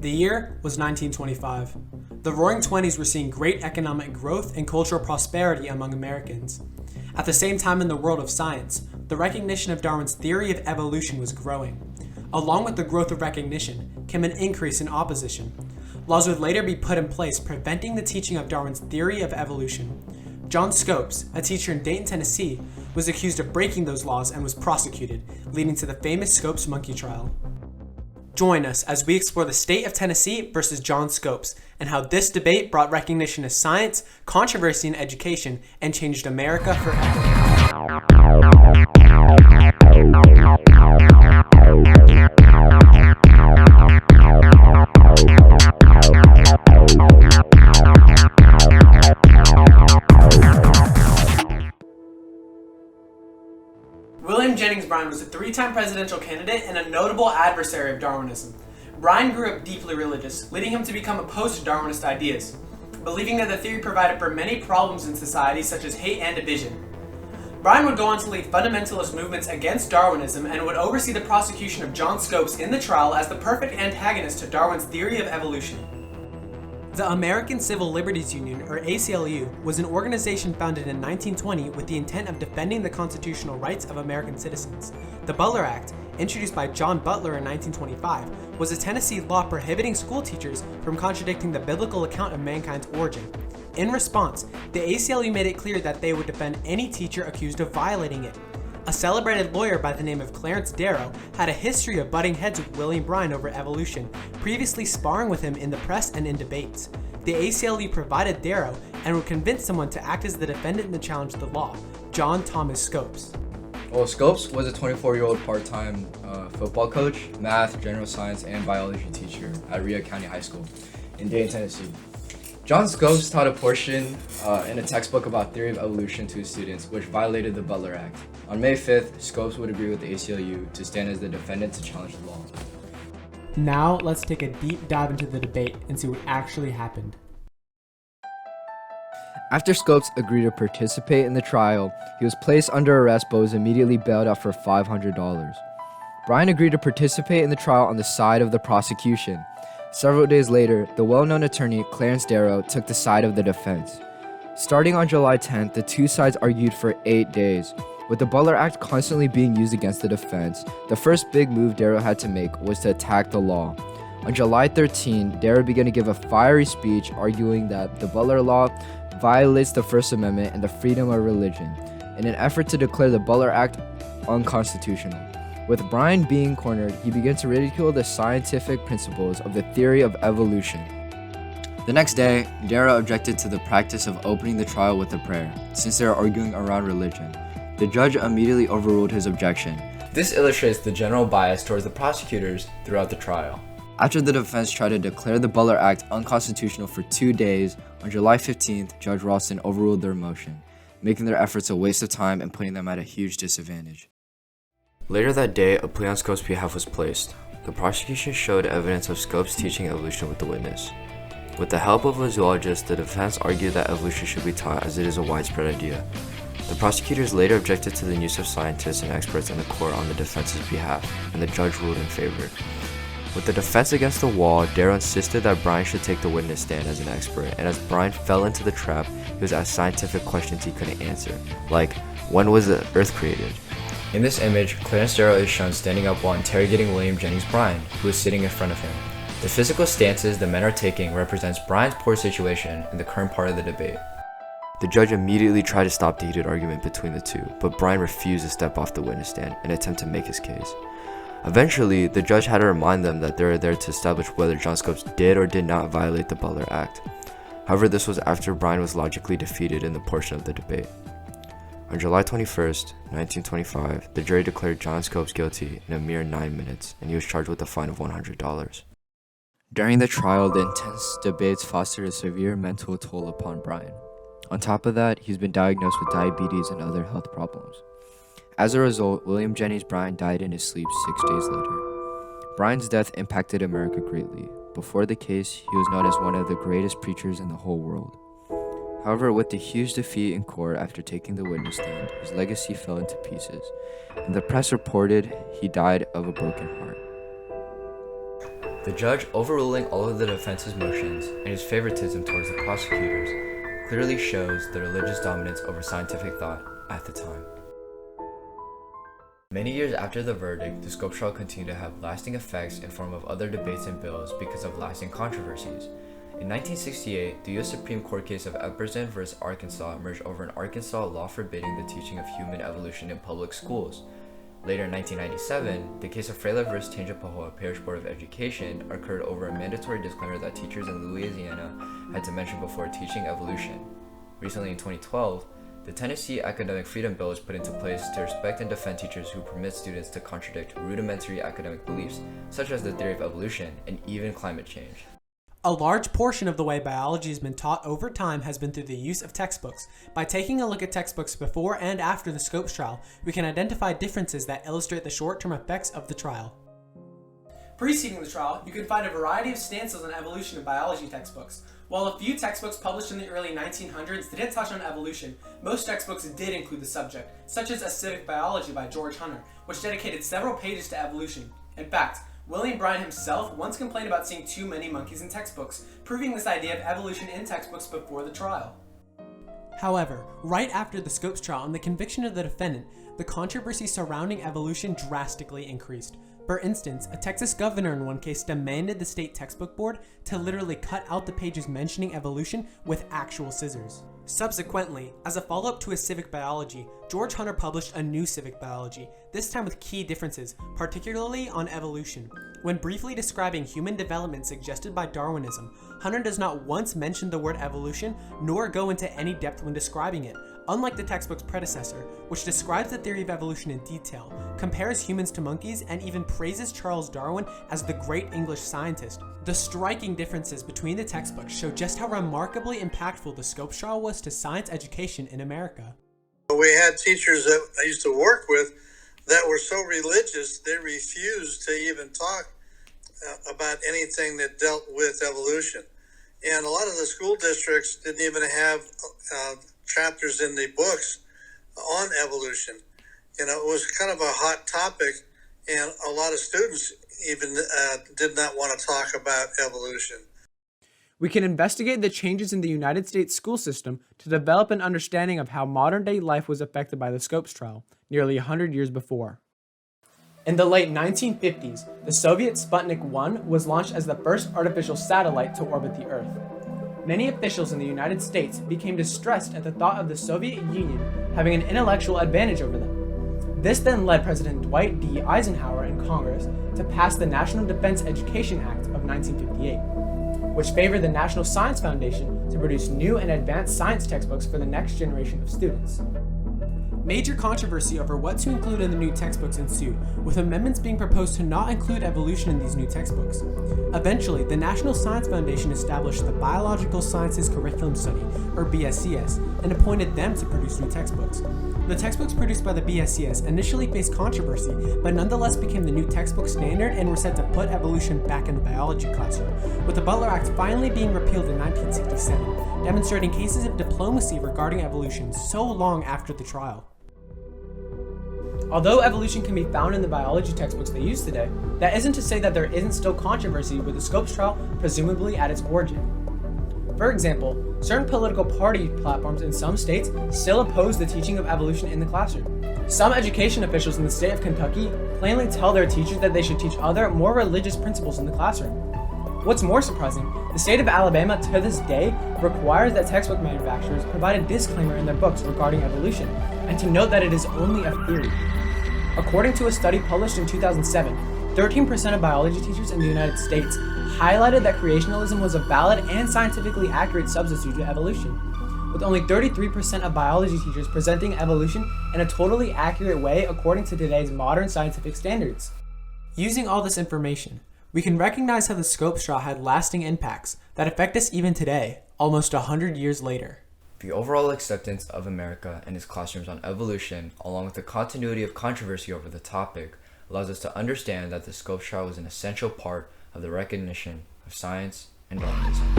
The year was 1925. The Roaring Twenties were seeing great economic growth and cultural prosperity among Americans. At the same time, in the world of science, the recognition of Darwin's theory of evolution was growing. Along with the growth of recognition came an increase in opposition. Laws would later be put in place preventing the teaching of Darwin's theory of evolution. John Scopes, a teacher in Dayton, Tennessee, was accused of breaking those laws and was prosecuted, leading to the famous Scopes monkey trial. Join us as we explore the state of Tennessee versus John Scopes and how this debate brought recognition of science, controversy in education, and changed America forever. William Jennings Bryan was a three-time presidential candidate and a notable adversary of Darwinism. Bryan grew up deeply religious, leading him to become opposed to Darwinist ideas, believing that the theory provided for many problems in society such as hate and division. Bryan would go on to lead fundamentalist movements against Darwinism and would oversee the prosecution of John Scopes in the trial as the perfect antagonist to Darwin's theory of evolution. The American Civil Liberties Union, or ACLU, was an organization founded in 1920 with the intent of defending the constitutional rights of American citizens. The Butler Act, introduced by John Butler in 1925, was a Tennessee law prohibiting school teachers from contradicting the biblical account of mankind's origin. In response, the ACLU made it clear that they would defend any teacher accused of violating it. A celebrated lawyer by the name of Clarence Darrow had a history of butting heads with William Bryan over evolution, previously sparring with him in the press and in debates. The ACLU provided Darrow and would convince someone to act as the defendant in the challenge to the law, John Thomas Scopes. Well, Scopes was a 24-year-old part-time football coach, math, general science, and biology teacher at Rhea County High School in Dayton, Tennessee. John Scopes taught a portion in a textbook about theory of evolution to his students, which violated the Butler Act. On May 5th, Scopes would agree with the ACLU to stand as the defendant to challenge the law. Now let's take a deep dive into the debate and see what actually happened. After Scopes agreed to participate in the trial, he was placed under arrest but was immediately bailed out for $500. Bryan agreed to participate in the trial on the side of the prosecution. Several days later, the well-known attorney Clarence Darrow took the side of the defense. Starting on July 10th, the two sides argued for 8 days. With the Butler Act constantly being used against the defense, the first big move Darrow had to make was to attack the law. On July 13, Darrow began to give a fiery speech arguing that the Butler Law violates the First Amendment and the freedom of religion, in an effort to declare the Butler Act unconstitutional. With Bryan being cornered, he began to ridicule the scientific principles of the theory of evolution. The next day, Darrow objected to the practice of opening the trial with a prayer, since they were arguing around religion. The judge immediately overruled his objection. This illustrates the general bias towards the prosecutors throughout the trial. After the defense tried to declare the Butler Act unconstitutional for 2 days, on July 15th, Judge Ralston overruled their motion, making their efforts a waste of time and putting them at a huge disadvantage. Later that day, a plea on Scopes' behalf was placed. The prosecution showed evidence of Scopes teaching evolution with the witness. With the help of a zoologist, the defense argued that evolution should be taught as it is a widespread idea. The prosecutors later objected to the use of scientists and experts in the court on the defense's behalf, and the judge ruled in favor. With the defense against the wall, Darrow insisted that Bryan should take the witness stand as an expert, and as Bryan fell into the trap, he was asked scientific questions he couldn't answer, like, when was the Earth created? In this image, Clarence Darrow is shown standing up while interrogating William Jennings Bryan, who is sitting in front of him. The physical stances the men are taking represents Bryan's poor situation in the current part of the debate. The judge immediately tried to stop the heated argument between the two, but Bryan refused to step off the witness stand in an attempt to make his case. Eventually, the judge had to remind them that they were there to establish whether John Scopes did or did not violate the Butler Act. However, this was after Bryan was logically defeated in the portion of the debate. On July 21st, 1925, the jury declared John Scopes guilty in a mere 9 minutes, and he was charged with a fine of $100. During the trial, the intense debates fostered a severe mental toll upon Bryan. On top of that, he's been diagnosed with diabetes and other health problems. As a result, William Jennings Bryan died in his sleep 6 days later. Bryan's death impacted America greatly. Before the case, he was known as one of the greatest preachers in the whole world. However, with the huge defeat in court after taking the witness stand, his legacy fell into pieces, and the press reported he died of a broken heart. The judge, overruling all of the defense's motions and his favoritism towards the prosecutors, clearly shows the religious dominance over scientific thought at the time. Many years after the verdict, the Scopes trial continued to have lasting effects in form of other debates and bills because of lasting controversies. In 1968, the U.S. Supreme Court case of Epperson v. Arkansas emerged over an Arkansas law forbidding the teaching of human evolution in public schools. Later in 1997, the case of Frela v. Tangipahoa Parish Board of Education occurred over a mandatory disclaimer that teachers in Louisiana had to mention before teaching evolution. Recently in 2012, the Tennessee Academic Freedom Bill was put into place to respect and defend teachers who permit students to contradict rudimentary academic beliefs, such as the theory of evolution and even climate change. A large portion of the way biology has been taught over time has been through the use of textbooks. By taking a look at textbooks before and after the Scopes trial, we can identify differences that illustrate the short-term effects of the trial. Preceding the trial, you can find a variety of stances on evolution in biology textbooks. While a few textbooks published in the early 1900s didn't touch on evolution, most textbooks did include the subject, such as Acidic Biology by George Hunter, which dedicated several pages to evolution. In fact, William Bryan himself once complained about seeing too many monkeys in textbooks, proving this idea of evolution in textbooks before the trial. However, right after the Scopes trial and the conviction of the defendant, the controversy surrounding evolution drastically increased. For instance, a Texas governor in one case demanded the state textbook board to literally cut out the pages mentioning evolution with actual scissors. Subsequently, as a follow-up to his civic biology, George Hunter published a new civic biology, this time with key differences, particularly on evolution. When briefly describing human development suggested by Darwinism, Hunter does not once mention the word evolution, nor go into any depth when describing it, unlike the textbook's predecessor, which describes the theory of evolution in detail, compares humans to monkeys, and even praises Charles Darwin as the great English scientist. The striking differences between the textbooks show just how remarkably impactful the Scopes trial was to science education in America. We had teachers that I used to work with that were so religious they refused to even talk about anything that dealt with evolution. And a lot of the school districts didn't even have chapters in the books on evolution. You know, it was kind of a hot topic, and a lot of students even did not want to talk about evolution. We can investigate the changes in the United States school system to develop an understanding of how modern-day life was affected by the Scopes trial, nearly 100 years before. In the late 1950s, the Soviet Sputnik 1 was launched as the first artificial satellite to orbit the Earth. Many officials in the United States became distressed at the thought of the Soviet Union having an intellectual advantage over them. This then led President Dwight D. Eisenhower in Congress to pass the National Defense Education Act of 1958, which favored the National Science Foundation to produce new and advanced science textbooks for the next generation of students. Major controversy over what to include in the new textbooks ensued, with amendments being proposed to not include evolution in these new textbooks. Eventually, the National Science Foundation established the Biological Sciences Curriculum Study, or BSCS, and appointed them to produce new textbooks. The textbooks produced by the BSCS initially faced controversy, but nonetheless became the new textbook standard and were set to put evolution back in the biology classroom, with the Butler Act finally being repealed in 1967, demonstrating cases of diplomacy regarding evolution so long after the trial. Although evolution can be found in the biology textbooks they use today, that isn't to say that there isn't still controversy with the Scopes trial presumably at its origin. For example, certain political party platforms in some states still oppose the teaching of evolution in the classroom. Some education officials in the state of Kentucky plainly tell their teachers that they should teach other, more religious principles in the classroom. What's more surprising, the state of Alabama to this day requires that textbook manufacturers provide a disclaimer in their books regarding evolution, and to note that it is only a theory. According to a study published in 2007, 13% of biology teachers in the United States highlighted that creationism was a valid and scientifically accurate substitute to evolution, with only 33% of biology teachers presenting evolution in a totally accurate way according to today's modern scientific standards. Using all this information, we can recognize how the Scopes trial had lasting impacts that affect us even today, almost 100 years later. The overall acceptance of America and its classrooms on evolution, along with the continuity of controversy over the topic, allows us to understand that the Scopes trial was an essential part of the recognition of science and Darwinism.